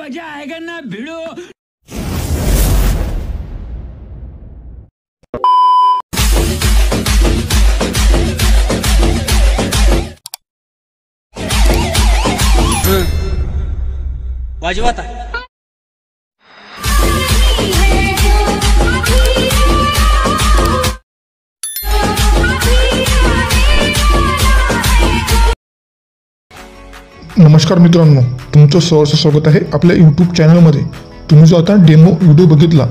मजा आएगा ना भिड़ो। वाजवाता नमस्कार मित्रांनो, तुमचं सहर्ष स्वागत आहे आपल्या यूट्यूब चॅनलमध्ये। तुम्ही जो आता डेमो व्हिडिओ बघितला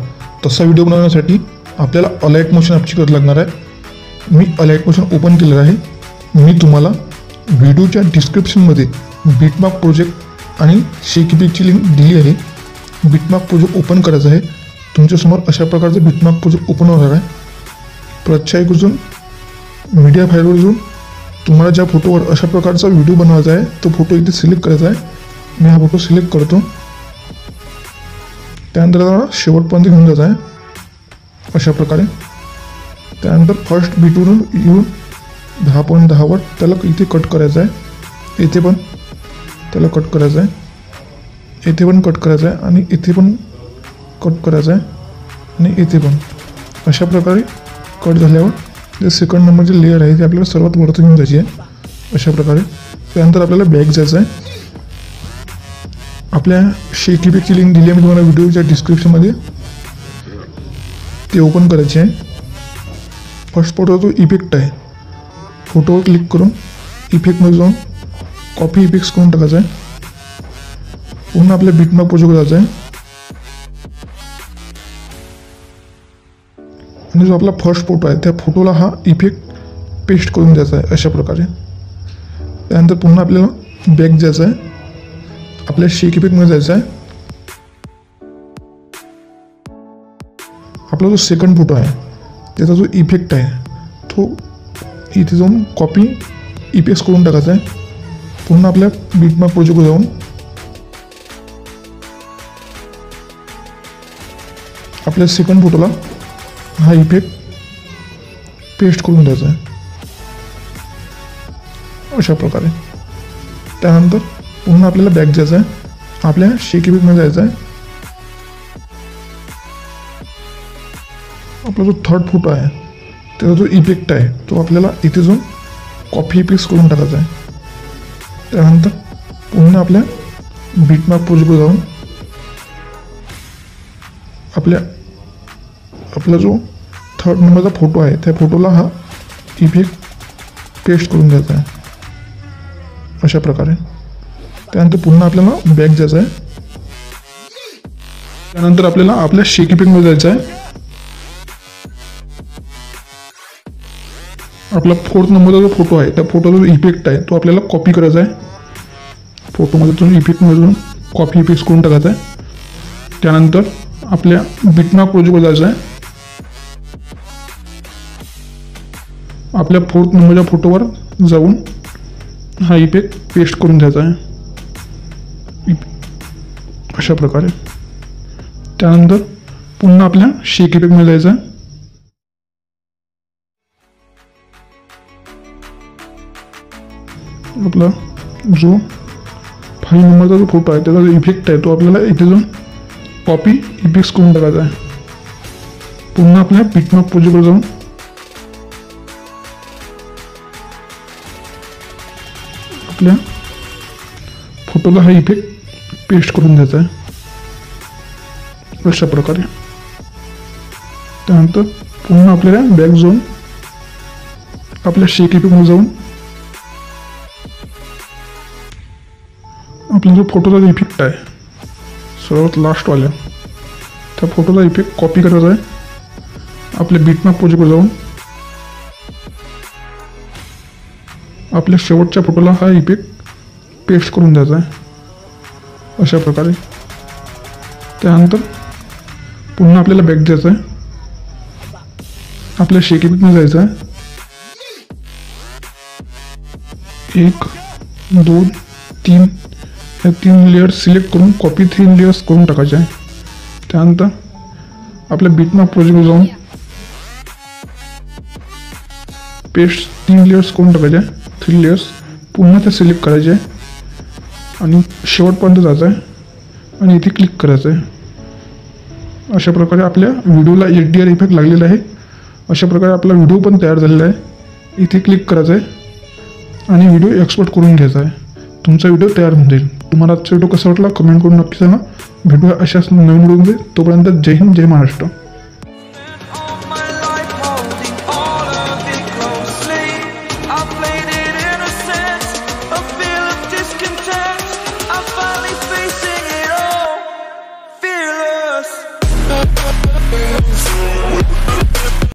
तसा व्हिडिओ बनवण्यासाठी आपल्याला अलाइट मोशन ॲपची गरज लागणार आहे। मी अलाइट मोशन ओपन केलेलं आहे। मी तुम्हाला व्हिडिओच्या डिस्क्रिप्शनमध्ये बिटमार्क प्रोजेक्ट आणि शेकीपीची लिंक दिली आहे। बिटमार्क प्रोजेक्ट ओपन करायचं आहे। तुमच्यासमोर अशा प्रकारचं बिटमार्क प्रोजेक्ट ओपन होणार आहे। प्रत्येक मीडिया फाईलवर जाऊन तुम्हाला ज्या फोटोवर अशा प्रकारचा व्हिडिओ बनवायचा आहे तो फोटो इथे सिलेक्ट करायचा आहे। मी हा फोटो सिलेक्ट करतो। त्यानंतर शेवटपर्यंत घेऊन जायचं आहे अशा प्रकारे। त्यानंतर फर्स्ट बीटवरून येऊन 10.10 वर त्याला इथे कट करायचं आहे। इथे पण त्याला कट करायचं आहे। इथे पण कट करायचं आहे आणि इथे पण कट करायचं आहे आणि इथे पण। अशा प्रकारे कट झाल्यावर जे सेकंड नंबरची लेयर आहे ती आपल्याला सर्वात वरती घेऊन जायची आहे अशा प्रकारे। त्यानंतर आपल्याला बॅक जायचं आहे। आपल्या शेकीपीची लिंक दिली आहे मी तुम्हाला व्हिडिओच्या डिस्क्रिप्शनमध्ये, ते ओपन करायचे आहे। फर्स्ट फोटो जो इफेक्ट आहे, फोटोवर क्लिक करून इफेक्टमध्ये जाऊन कॉपी इफेक्ट्स करून टाकायचं आहे। पुन्हा आपल्या बिटमार्क प्रोजेक्ट जायचं आहे आणि जो आपला फर्स्ट फोटो आहे त्या फोटोला हा इफेक्ट पेस्ट करून द्यायचा आहे अशा प्रकारे। त्यानंतर पुन्हा आपल्याला बॅक जायचं आहे, आपल्या शेक इफेक्टमध्ये जायचं आहे। आपला जो सेकंड फोटो आहे त्याचा जो इफेक्ट आहे तो इथे जाऊन कॉपी इफेक्ट्स करून टाकायचा आहे। पुन्हा आपल्या बिटमार्क प्रोजेक्टवर जाऊन आपल्या सेकंड फोटोला हा इफेक्ट पेस्ट करून द्यायचा आहे अशा प्रकारे। त्यानंतर पुन्हा आपल्याला बॅक जायचं आहे, आपल्या शेक इफेक्टमध्ये जायचं आहे। आपला जो थर्ड फोटो आहे त्याचा जो इफेक्ट आहे तो आपल्याला इथे जाऊन कॉपी इफेक्ट्स करून टाकायचा आहे। त्यानंतर पुन्हा आपल्या बिटमार्क प्रोजेक्टवर जाऊन आपला जो थर्ड नंबरचा फोटो आहे त्या फोटोला हा इफेक्ट पेस्ट करून द्यायचा आहे अशा प्रकारे। त्यानंतर पुन्हा आपल्याला बॅक जायचं आहे। त्यानंतर आपल्याला आपल्या शेक इफेक्टमध्ये जायचं आहे। आपला फोर्थ नंबरचा जो फोटो आहे त्या फोटोचा जो इफेक्ट आहे तो आपल्याला कॉपी करायचा आहे। फोटोमध्ये तो इफेक्टमधून कॉपी इफेक्ट्स करून टाकायचा आहे। त्यानंतर आपल्या बिटमार्क प्रोजेक्टवर जायचं आहे। आपल्या फोर्थ नंबरच्या फोटोवर जाऊन हा इफेक्ट पेस्ट करून द्यायचा आहे अशा प्रकारे। त्यानंतर पुन्हा आपल्या शेक इफेक्टमध्ये जायचं आहे। आपला जो 5 नंबरचा जो फोटो आहे त्याचा जो इफेक्ट आहे तो आपल्याला इथे जाऊन कॉपी इफेक्ट्स करून टाकायचा आहे। पुन्हा आपल्या बिटमार्क प्रोजेक्टवर जाऊन आपल्या फोटोला हा इफेक्ट पेस्ट करून द्यायचा आहे अशा प्रकारे। त्यानंतर पुन्हा आपल्याला बॅक जाऊन आपल्या शेक इफेक्टमध्ये जाऊन आपला जो फोटोचा इफेक्ट आहे सर्वात लास्टवाल्या त्या फोटोचा इफेक्ट कॉपी करायचा आहे। आपल्या बिटमार्क प्रोजेक्टवर जाऊन आपल्या शेवटच्या फोटोला हा इफेक्ट पेस्ट करून द्यायचा आहे अशा प्रकारे। त्यानंतर पुन्हा आपल्याला बॅक जायचं आहे, आपल्या शेक इफेक्टमध्ये जायचं आहे। 1 2 3 या 3 लेयर्स सिलेक्ट करून कॉपी 3 लेयर्स करून टाकायचे आहे। त्यानंतर आपल्या बिटमार्क प्रोजेक्टवर जाऊन पेस्ट 3 लेयर्स करून टाकायचे आहे। 3 लेयर्स पुन्हा ते सिलेक्ट करायचे आणि शेवटपर्यंत जायचं आहे। आणि इथे क्लिक करायचं आहे. अशा प्रकारे आपल्या व्हिडिओला HDR इफेक्ट लागलेला आहे. अशा प्रकारे आपला व्हिडिओ पण तयार झालेला आहे. इथे क्लिक करायचं आहे आणि व्हिडिओ एक्सपोर्ट करून घ्यायचा आहे. तुमचा व्हिडिओ तयार होऊन जाईल. तुम्हाला आजचा व्हिडिओ कसा वाटला कमेंट करून नक्की सांगा. भेटूया अशाच नवीन व्हिडिओमध्ये. तोपर्यंत जय हिंद, जय महाराष्ट्र.